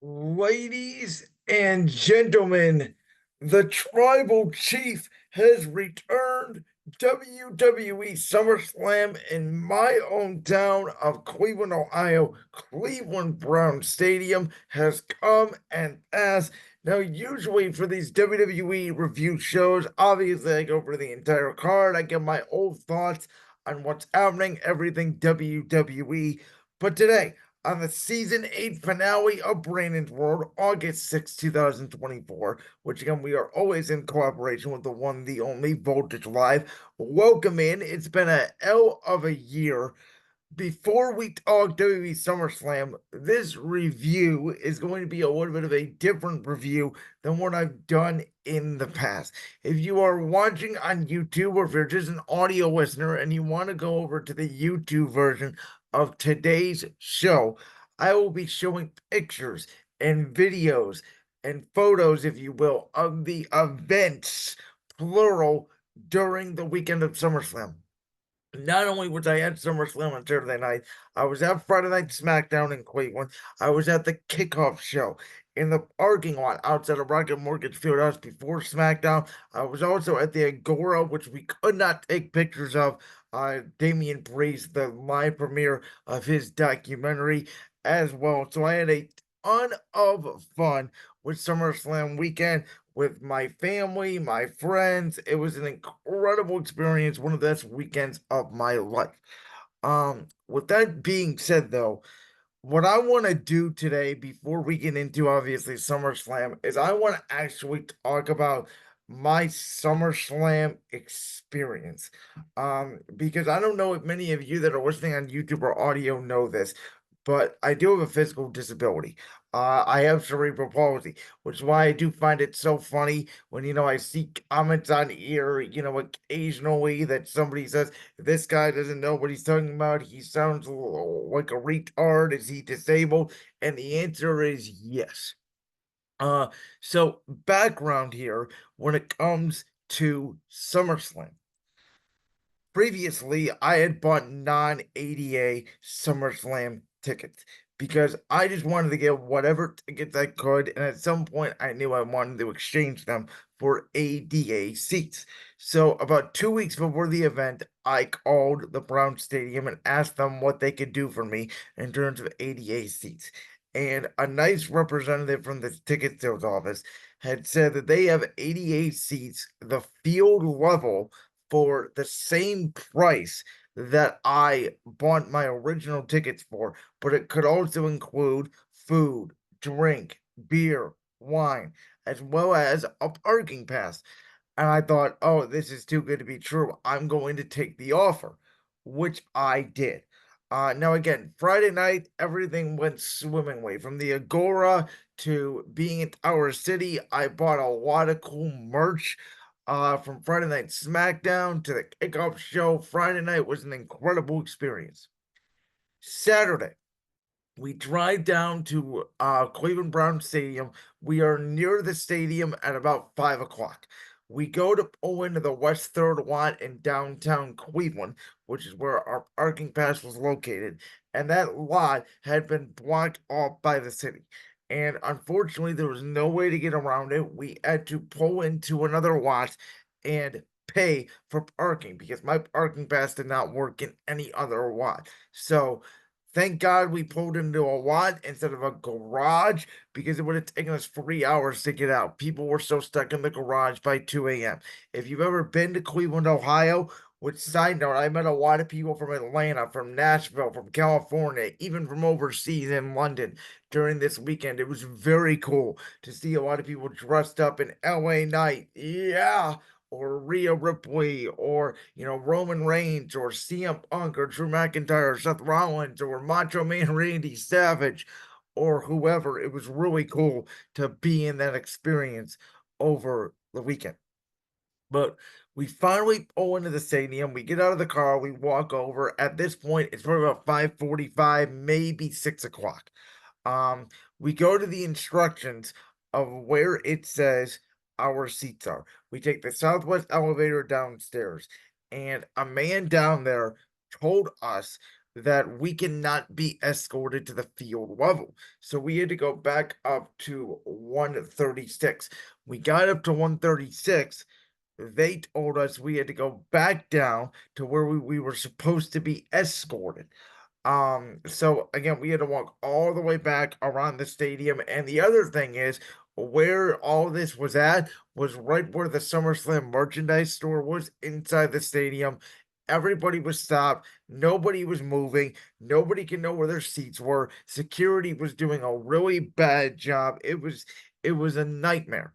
Ladies and gentlemen, the tribal chief has returned. WWE SummerSlam in my hometown of Cleveland, Ohio, Cleveland Brown Stadium has come and passed. Now, usually for these WWE review shows, obviously I go over the entire card. I give my old thoughts on what's happening, everything WWE. But today, on the season 8 finale of Brandon's World, August 6th, 2024, which again, we are always in cooperation with the one, the only Voltage Live. Welcome in. It's been a hell of a year. Before we talk WWE SummerSlam, this review is going to be a little bit of a different review than what I've done in the past. If you are watching on YouTube or if you're just an audio listener and you want to go over to the YouTube version of today's show, I will be showing pictures and videos and photos, if you will, of the events, plural, during the weekend of SummerSlam. Not only was I at SummerSlam on Saturday night, I was at Friday Night SmackDown in Cleveland. I was at the kickoff show in the parking lot outside of Rocket Mortgage Fieldhouse before SmackDown. I was also at the Agora, which we could not take pictures of. Damian Priest, the live premiere of his documentary as well. So I had a ton of fun with SummerSlam weekend with my family, my friends. It was an incredible experience, one of the best weekends of my life. With that being said, though, what I want to do today, before we get into obviously SummerSlam, is I want to actually talk about my SummerSlam experience. Because I don't know if many of you that are listening on YouTube or audio know this, but I do have a physical disability. I have cerebral palsy, which is why I do find it so funny when, I see comments on here, occasionally that somebody says, this guy doesn't know what he's talking about. He sounds like a retard. Is he disabled? And the answer is yes. Uh, so background here when it comes to SummerSlam. Previously, I had bought non-ADA SummerSlam tickets because I just wanted to get whatever tickets I could, and at some point I knew I wanted to exchange them for ADA seats. So about 2 weeks before the event, I called the Brown Stadium and asked them what they could do for me in terms of ADA seats. And a nice representative from the ticket sales office had said that they have ADA seats, the field level, for the same price that I bought my original tickets for, but it could also include food, drink, beer, wine, as well as a parking pass. And I thought, oh, this is too good to be true. I'm going to take the offer, which I did. Now, again, Friday night, everything went swimmingly. From the Agora to being in Tower City, I bought a lot of cool merch from Friday Night SmackDown to the kickoff show. Friday night was an incredible experience. Saturday, we drive down to Cleveland Brown Stadium. We are near the stadium at about 5 o'clock. We go to pull into the West Third Lot in downtown Cleveland, which is where our parking pass was located, and that lot had been blocked off by the city. And unfortunately, there was no way to get around it. We had to pull into another lot and pay for parking because my parking pass did not work in any other lot. So thank God we pulled into a lot instead of a garage because it would have taken us 3 hours to get out. People were so stuck in the garage by 2 a.m. If you've ever been to Cleveland, Ohio, which side note, I met a lot of people from Atlanta, from Nashville, from California, even from overseas in London during this weekend. It was very cool to see a lot of people dressed up in LA Knight. Yeah, or Rhea Ripley, or Roman Reigns, or CM Punk, or Drew McIntyre, or Seth Rollins, or Macho Man Randy Savage, or whoever. It was really cool to be in that experience over the weekend. But we finally pull into the stadium. We get out of the car. We walk over. At this point, it's probably about 5:45, maybe 6 o'clock. Um, we go to the instructions of where it says our seats are. We take the Southwest elevator downstairs, and a man down there told us that we cannot be escorted to the field level. So we had to go back up to 136. We got up to 136. They told us we had to go back down to where we were supposed to be escorted. So again, we had to walk all the way back around the stadium. And the other thing is, where all this was at was right where the SummerSlam merchandise store was inside the stadium. Everybody was stopped. Nobody was moving. Nobody could know where their seats were. Security was doing a really bad job. It was a nightmare.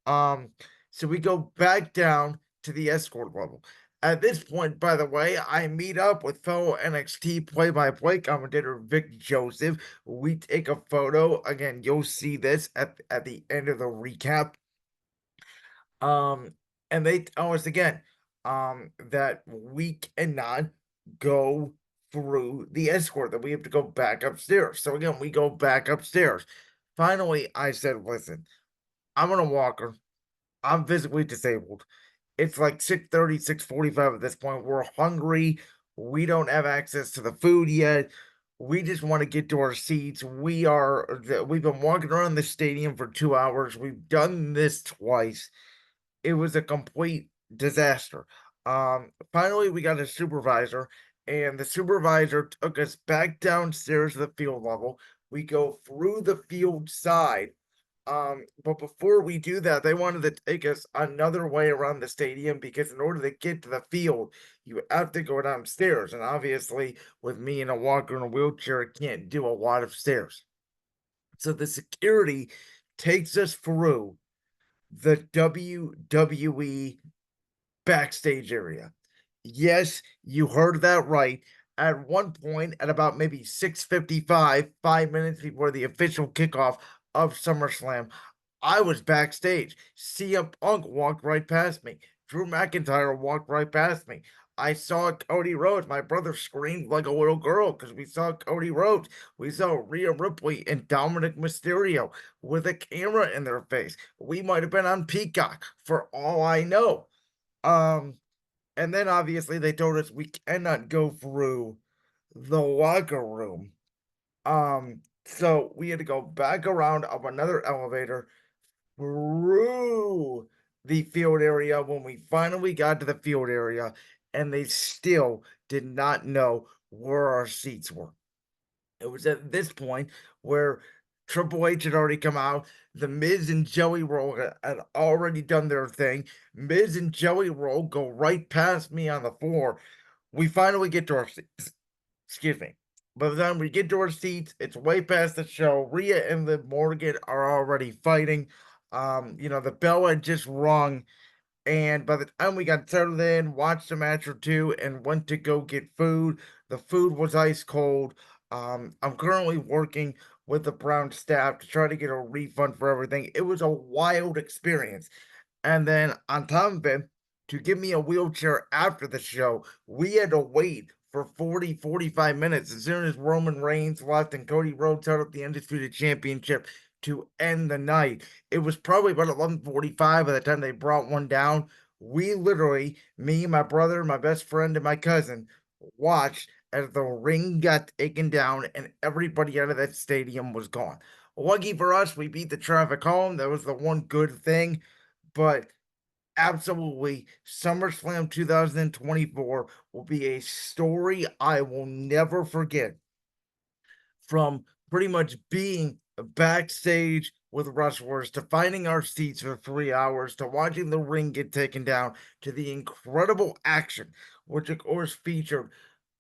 Um, so we go back down to the escort level. At this point, by the way, I meet up with fellow NXT play-by-play commentator Vic Joseph. We take a photo. Again, you'll see this at the end of the recap. Um, and they tell us again, that we cannot go through the escort, that we have to go back upstairs. So again, we go back upstairs. Finally, I said, listen, I'm on a walker. I'm physically disabled. It's like 6:30, 6:45 at this point. We're hungry. We don't have access to the food yet. We just want to get to our seats. We've been walking around the stadium for 2 hours. We've done this twice. It was a complete disaster. Finally, we got a supervisor, and the supervisor took us back downstairs to the field level. We go through the field side, but before we do that, they wanted to take us another way around the stadium because in order to get to the field, you have to go downstairs. And obviously, with me in a walker and a wheelchair, I can't do a lot of stairs. So the security takes us through the WWE backstage area. Yes, you heard that right. At one point, at about maybe 6:55, 5 minutes before the official kickoff of SummerSlam, I was backstage. CM Punk walked right past me. Drew McIntyre walked right past me. I saw Cody Rhodes. My brother screamed like a little girl because we saw Cody Rhodes. We saw Rhea Ripley and Dominic Mysterio with a camera in their face. We might have been on Peacock for all I know. Um, and then obviously they told us we cannot go through the locker room. So we had to go back around up another elevator through the field area when we finally got to the field area, and they still did not know where our seats were. It was at this point where Triple H had already come out. The Miz and Joey Roll had already done their thing. Miz and Joey Roll go right past me on the floor. We finally get to our seats. Excuse me. By the time we get to our seats, it's way past the show. Rhea and Liv Morgan are already fighting. The bell had just rung, and by the time we got settled in, watched a match or two, and went to go get food, the food was ice cold. I'm currently working with the Brown staff to try to get a refund for everything. It was a wild experience. And then on top of it, to give me a wheelchair after the show, we had to wait for 40, 45 minutes as soon as Roman Reigns left and Cody Rhodes held up the Undisputed Championship to end the night. It was probably about 11:45 by the time they brought one down. We literally, me, my brother, my best friend, and my cousin, watched as the ring got taken down and everybody out of that stadium was gone. Lucky for us, we beat the traffic home. That was the one good thing. But absolutely, SummerSlam 2024 will be a story I will never forget, from pretty much being backstage with wrestlers to finding our seats for 3 hours to watching the ring get taken down to the incredible action, which of course featured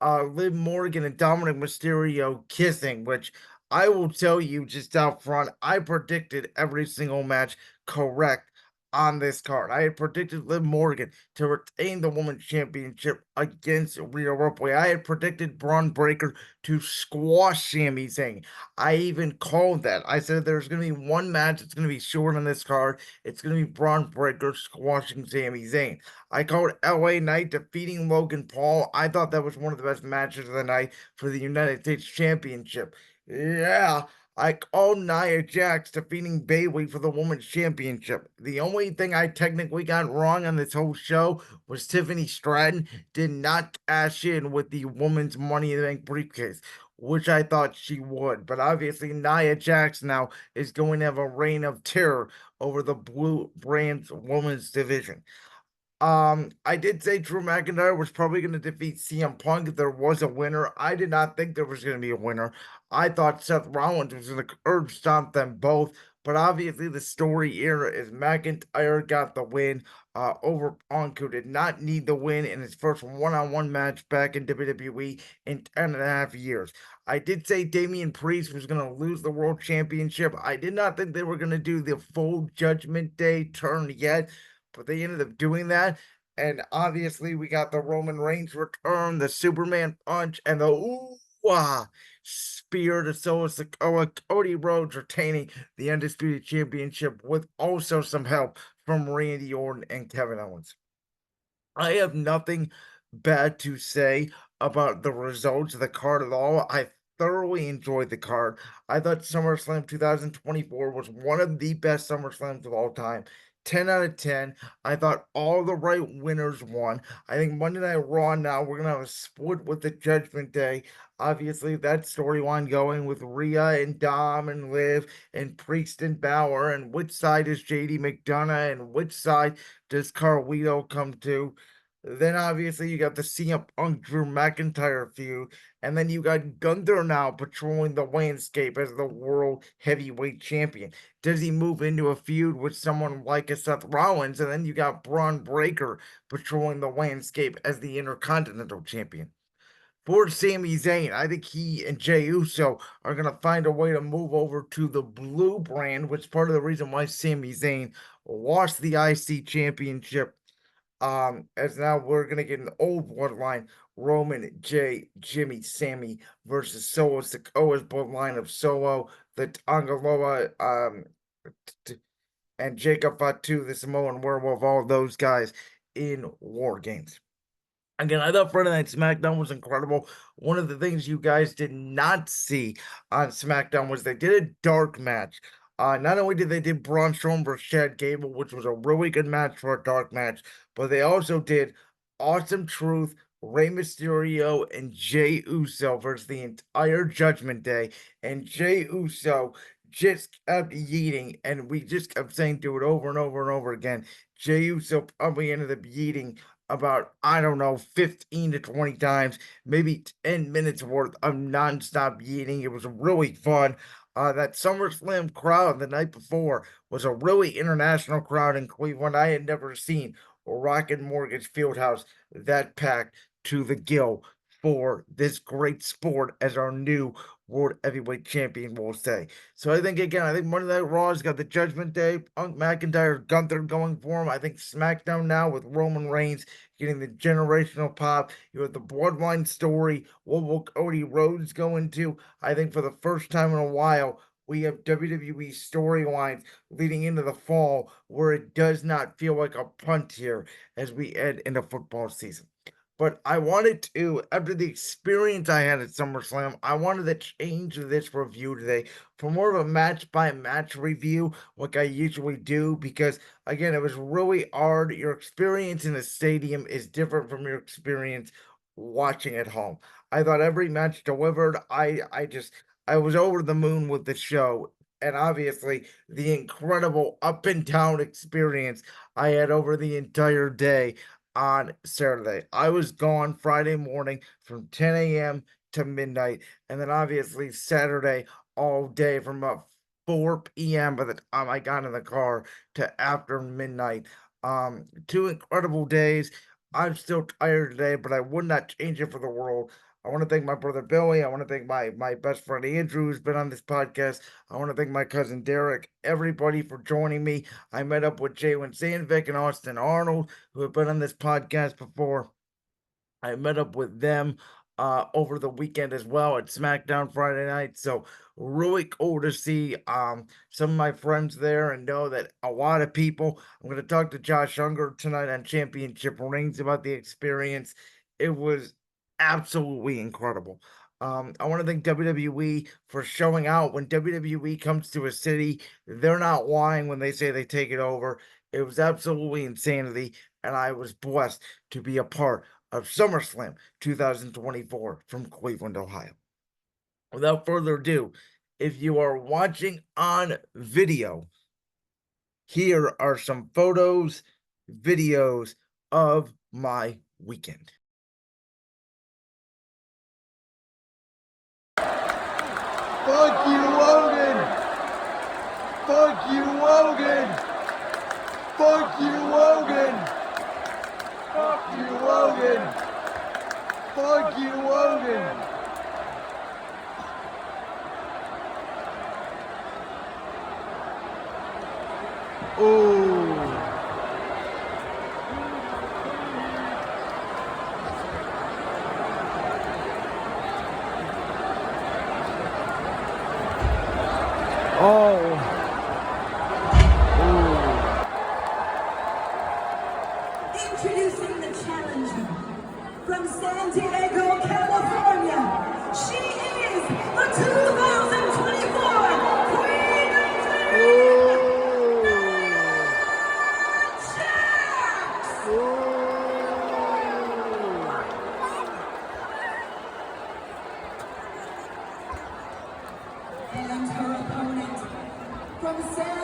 Liv Morgan and Dominic Mysterio kissing, which I will tell you just out front, I predicted every single match correct on this card. I had predicted Liv Morgan to retain the Women's Championship against Rhea Ripley. I had predicted Braun Breaker to squash Sami Zayn. I even called that. I said there's going to be one match that's going to be short on this card. It's going to be Braun Breaker squashing Sami Zayn. I called LA Knight defeating Logan Paul. I thought that was one of the best matches of the night for the United States Championship. Yeah, I called Nia Jax defeating Bayley for the Women's Championship. The only thing I technically got wrong on this whole show was Tiffany Stratton did not cash in with the Women's Money in the Bank briefcase, which I thought she would. But obviously, Nia Jax now is going to have a reign of terror over the Blue Brands Women's Division. I did say Drew McIntyre was probably going to defeat CM Punk if there was a winner. I did not think there was going to be a winner. I thought Seth Rollins was going to curb stomp them both, but obviously the story here is McIntyre got the win over Punk, who did not need the win in his first one-on-one match back in WWE in 10 and a half years. I did say Damian Priest was going to lose the World Championship. I did not think they were going to do the full Judgment Day turn yet, but they ended up doing that. And obviously, we got the Roman Reigns return, the Superman punch, and the ooh ah spear to Solo Sikoa. Cody Rhodes retaining the Undisputed Championship with also some help from Randy Orton and Kevin Owens. I have nothing bad to say about the results of the card at all. I thoroughly enjoyed the card. I thought SummerSlam 2024 was one of the best SummerSlams of all time. 10 out of 10. I thought all the right winners won. I think Monday Night Raw now we're gonna have a split with the Judgment Day. Obviously, that storyline going with Rhea and Dom and Liv and Priest and Balor, and which side is JD McDonough and which side does Carlito come to? Then obviously you got the CM Punk Drew McIntyre feud, and then you got Gunther now patrolling the landscape as the world heavyweight champion. Does he move into a feud with someone like a Seth Rollins? And then you got Braun Breaker patrolling the landscape as the Intercontinental Champion. For Sami Zayn, I think he and Jey Uso are going to find a way to move over to the blue brand, which is part of the reason why Sami Zayn lost the IC championship. As now we're gonna get an old bloodline, Roman, Jay, Jimmy, Sammy versus Solo Sikoa's bloodline of Solo, the Tongaloa, and Jacob Fatu, the Samoan Werewolf, all of those guys in War Games. Again, I thought Friday Night SmackDown was incredible. One of the things you guys did not see on SmackDown was they did a dark match. Not only did they do Braun Strowman versus Chad Gable, which was a really good match for a dark match, but they also did Awesome Truth, Rey Mysterio, and Jey Uso versus the entire Judgment Day. And Jey Uso just kept yeeting, and we just kept saying do it over and over and over again. Jey Uso probably ended up yeeting about, I don't know, 15 to 20 times, maybe 10 minutes worth of nonstop yeeting. It was really fun. That SummerSlam crowd the night before was a really international crowd in Cleveland. I had never seen Rocket Mortgage Fieldhouse that packed to the gill for this great sport, as our new World Heavyweight Champion will say. So I think, again, I think Monday Night Raw has got the Judgment Day, Punk McIntyre, Gunther going for him. I think SmackDown now with Roman Reigns getting the generational pop. You have the Bloodline story. What will Cody Rhodes go into? I think for the first time in a while, we have WWE storylines leading into the fall where it does not feel like a punt here as we head into football season. But I wanted to, after the experience I had at SummerSlam, I wanted to change this review today for more of a match by match review, like I usually do, because again, it was really hard. Your experience in the stadium is different from your experience watching at home. I thought every match delivered. I was over the moon with the show. And obviously, the incredible up and down experience I had over the entire day on Saturday. I was gone Friday morning from 10 a.m. to midnight, and then obviously Saturday all day from about 4 p.m. by the time I got in the car to after midnight. Two incredible days. I'm still tired today, but I would not change it for the world. I want to thank my brother Billy. I want to thank my best friend Andrew, who's been on this podcast. I want to thank my cousin Derek, everybody for joining me. I met up with Jalen Sandvik and Austin Arnold, who have been on this podcast before. I met up with them over the weekend as well at SmackDown Friday night. So really cool to see some of my friends there and know that a lot of people. I'm going to talk to Josh Unger tonight on Championship Rings about the experience. It was absolutely incredible. I want to thank WWE for showing out. When WWE comes to a city, they're not lying when they say they take it over. It was absolutely insanity, and I was blessed to be a part of SummerSlam 2024 from Cleveland, Ohio. Without further ado, if you are watching on video, here are some photos, videos of my weekend. Fuck you, Logan! Fuck you, Logan! Fuck you, Logan! Fuck you, Logan! Fuck you, Logan! Oh! Introducing the challenger from San Diego, California. She is the 2024 Queen of Champs! And her opponent from San